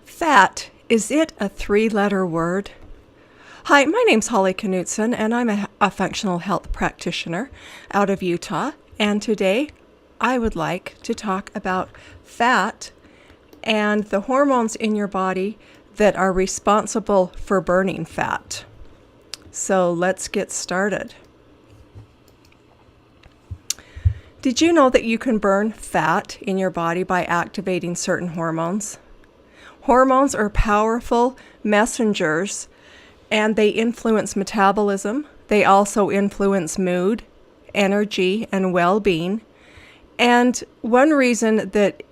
Fat, is it a three-letter word? Hi, my name's Holly Knutson, and I'm a functional health practitioner out of Utah. And today, I would like to talk about fat and the hormones in your body that are responsible for burning fat. So let's get started. Did you know that you can burn fat in your body by activating certain hormones? Hormones are powerful messengers, and they influence metabolism. They also influence mood, energy, and well-being. And one reason that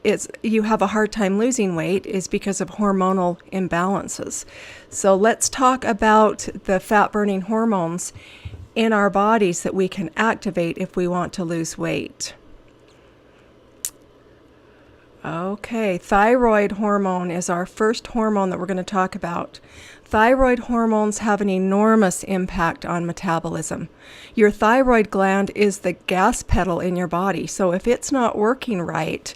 you have a hard time losing weight is because of hormonal imbalances. So let's talk about the fat-burning hormones in our bodies that we can activate if we want to lose weight. Okay, thyroid hormone is our first hormone that we're going to talk about. Thyroid hormones have an enormous impact on metabolism. Your thyroid gland is the gas pedal in your body, so if it's not working right,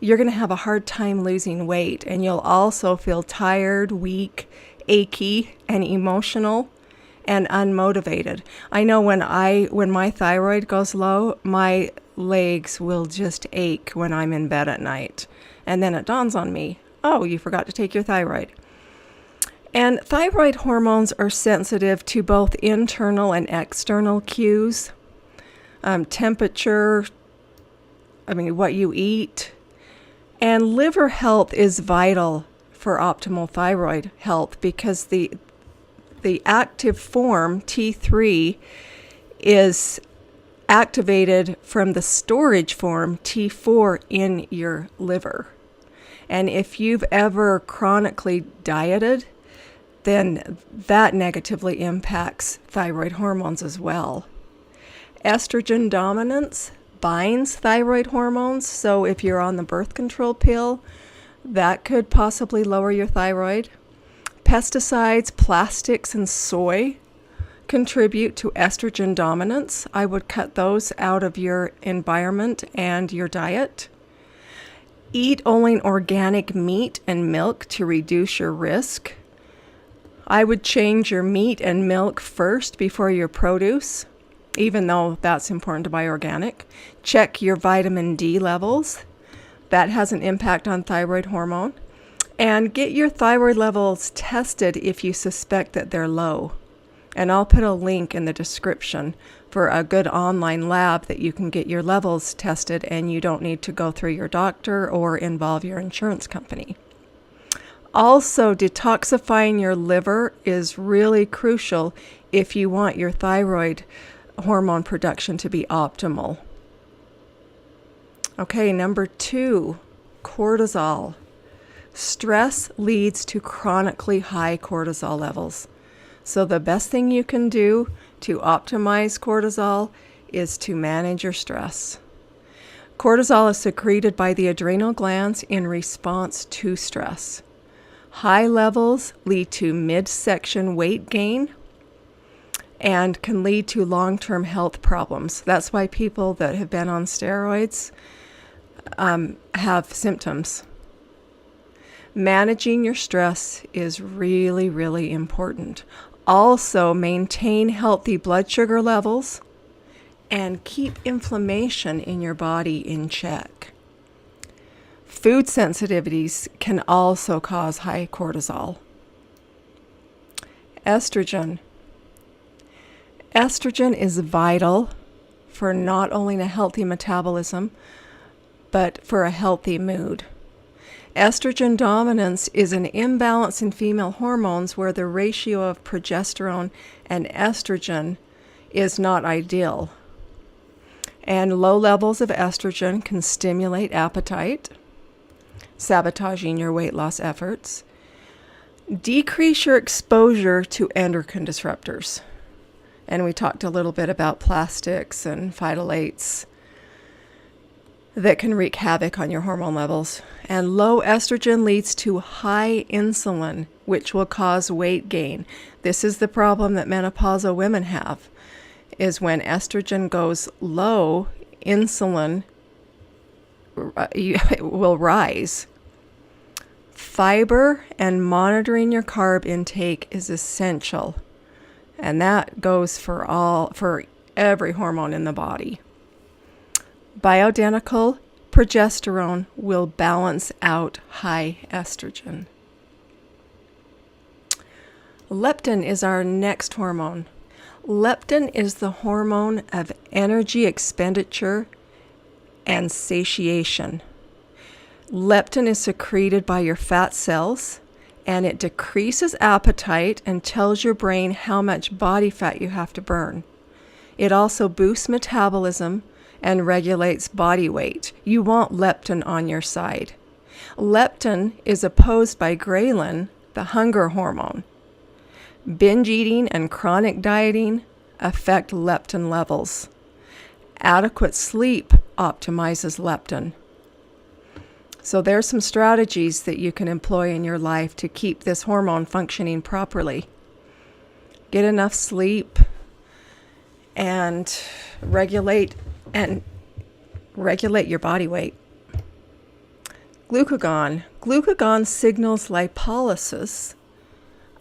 you're going to have a hard time losing weight, and you'll also feel tired, weak, achy, and emotional, and unmotivated. I know when my thyroid goes low, my legs will just ache when I'm in bed at night. And then it dawns on me, oh, you forgot to take your thyroid. And thyroid hormones are sensitive to both internal and external cues, temperature, what you eat. And liver health is vital for optimal thyroid health because the active form, T3, is activated from the storage form, T4, in your liver. And if you've ever chronically dieted, then that negatively impacts thyroid hormones as well. Estrogen dominance binds thyroid hormones, so if you're on the birth control pill, that could possibly lower your thyroid. Pesticides, plastics, and soy contribute to estrogen dominance. I would cut those out of your environment and your diet. Eat only organic meat and milk to reduce your risk. I would change your meat and milk first before your produce, even though that's important to buy organic. Check your vitamin D levels. That has an impact on thyroid hormone. And get your thyroid levels tested if you suspect that they're low. And I'll put a link in the description for a good online lab that you can get your levels tested and you don't need to go through your doctor or involve your insurance company. Also, detoxifying your liver is really crucial if you want your thyroid hormone production to be optimal. Okay, number 2, cortisol. Stress leads to chronically high cortisol levels. So the best thing you can do to optimize cortisol is to manage your stress. Cortisol is secreted by the adrenal glands in response to stress. High levels lead to midsection weight gain and can lead to long-term health problems. That's why people that have been on steroids have symptoms. Managing your stress is really, really important. Also, maintain healthy blood sugar levels and keep inflammation in your body in check. Food sensitivities can also cause high cortisol. Estrogen. Estrogen is vital for not only a healthy metabolism, but for a healthy mood. Estrogen dominance is an imbalance in female hormones where the ratio of progesterone and estrogen is not ideal. And low levels of estrogen can stimulate appetite, sabotaging your weight loss efforts. Decrease your exposure to endocrine disruptors. And we talked a little bit about plastics and phtalates that can wreak havoc on your hormone levels. And low estrogen leads to high insulin, which will cause weight gain. This is the problem that menopausal women have. is when estrogen goes low, insulin will rise. Fiber and monitoring your carb intake is essential. And that goes for every hormone in the body. Bioidentical progesterone will balance out high estrogen. Leptin is our next hormone. Leptin is the hormone of energy expenditure and satiation. Leptin is secreted by your fat cells, and it decreases appetite and tells your brain how much body fat you have to burn. It also boosts metabolism and regulates body weight. You want leptin on your side. Leptin is opposed by ghrelin, the hunger hormone. Binge eating and chronic dieting affect leptin levels. Adequate sleep optimizes leptin. So there's some strategies that you can employ in your life to keep this hormone functioning properly. Get enough sleep and regulate your body weight. Glucagon. Glucagon signals lipolysis,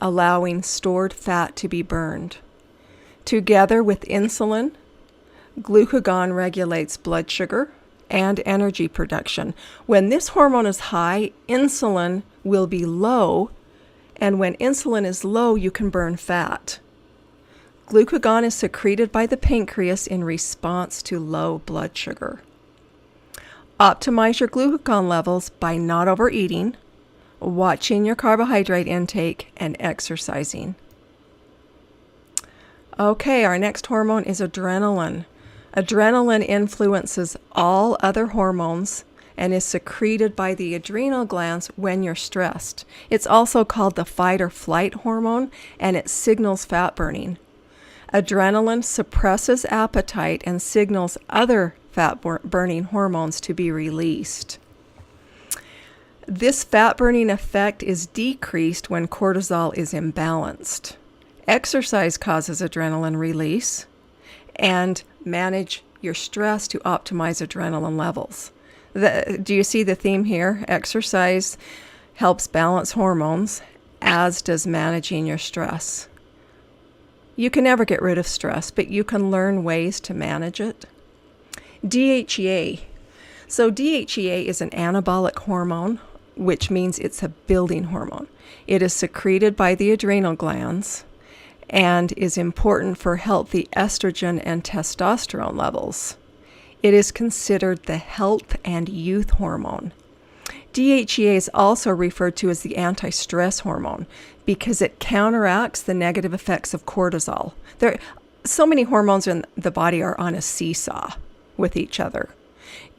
allowing stored fat to be burned. Together with insulin, glucagon regulates blood sugar and energy production. When this hormone is high, insulin will be low, and when insulin is low, you can burn fat. Glucagon is secreted by the pancreas in response to low blood sugar. Optimize your glucagon levels by not overeating, watching your carbohydrate intake, and exercising. Okay, our next hormone is adrenaline. Adrenaline influences all other hormones and is secreted by the adrenal glands when you're stressed. It's also called the fight or flight hormone, and it signals fat burning. Adrenaline suppresses appetite and signals other fat-burning hormones to be released. This fat-burning effect is decreased when cortisol is imbalanced. Exercise causes adrenaline release, and manage your stress to optimize adrenaline levels. Do you see the theme here? Exercise helps balance hormones, as does managing your stress. You can never get rid of stress, but you can learn ways to manage it. DHEA. So DHEA is an anabolic hormone, which means it's a building hormone. It is secreted by the adrenal glands and is important for healthy estrogen and testosterone levels. It is considered the health and youth hormone. DHEA is also referred to as the anti-stress hormone because it counteracts the negative effects of cortisol. So many hormones in the body are on a seesaw with each other.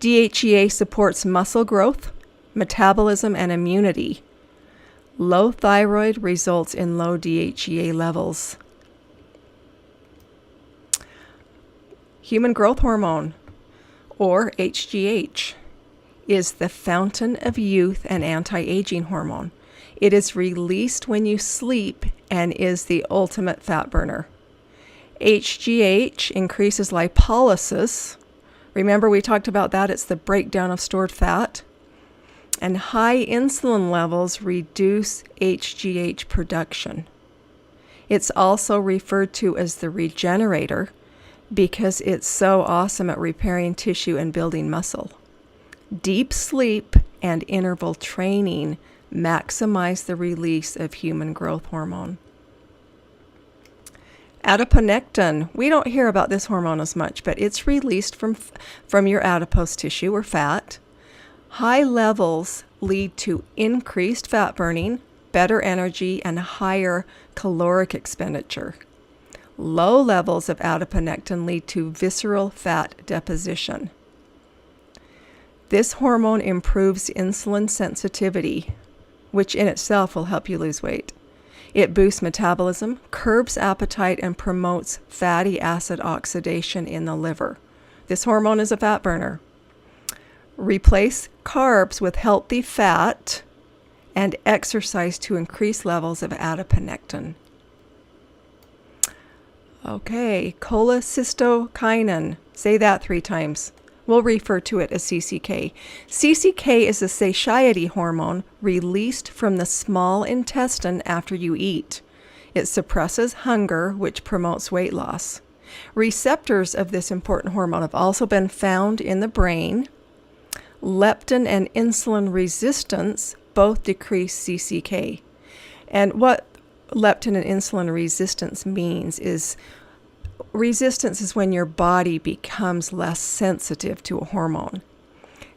DHEA supports muscle growth, metabolism, and immunity. Low thyroid results in low DHEA levels. Human growth hormone, or HGH, is the fountain of youth and anti-aging hormone. It is released when you sleep and is the ultimate fat burner. HGH increases lipolysis. Remember we talked about that, it's the breakdown of stored fat. And high insulin levels reduce HGH production. It's also referred to as the regenerator because it's so awesome at repairing tissue and building muscle. Deep sleep and interval training maximize the release of human growth hormone. Adiponectin. We don't hear about this hormone as much, but it's released from your adipose tissue or fat. High levels lead to increased fat burning, better energy, and higher caloric expenditure. Low levels of adiponectin lead to visceral fat deposition. This hormone improves insulin sensitivity, which in itself will help you lose weight. It boosts metabolism, curbs appetite, and promotes fatty acid oxidation in the liver. This hormone is a fat burner. Replace carbs with healthy fat and exercise to increase levels of adiponectin. Okay, cholecystokinin. Say that 3 times. We'll refer to it as CCK. CCK is a satiety hormone released from the small intestine after you eat. It suppresses hunger, which promotes weight loss. Receptors of this important hormone have also been found in the brain. Leptin and insulin resistance both decrease CCK. And what leptin and insulin resistance means is resistance is when your body becomes less sensitive to a hormone.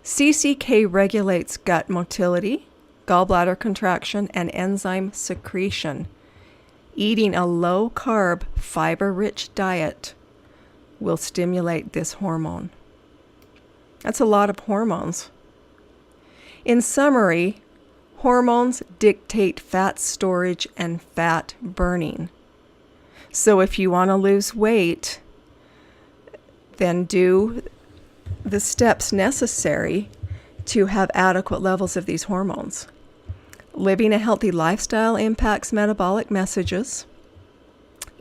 CCK regulates gut motility, gallbladder contraction, and enzyme secretion. Eating a low-carb, fiber-rich diet will stimulate this hormone. That's a lot of hormones. In summary, hormones dictate fat storage and fat burning. So if you want to lose weight, then do the steps necessary to have adequate levels of these hormones. Living a healthy lifestyle impacts metabolic messages.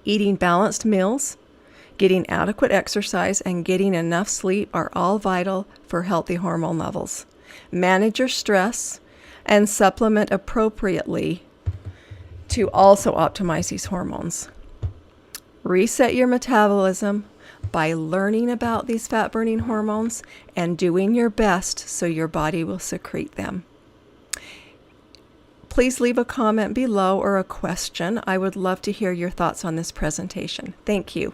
Eating balanced meals, getting adequate exercise, and getting enough sleep are all vital for healthy hormone levels. Manage your stress and supplement appropriately to also optimize these hormones. Reset your metabolism by learning about these fat-burning hormones and doing your best so your body will secrete them. Please leave a comment below or a question. I would love to hear your thoughts on this presentation. Thank you.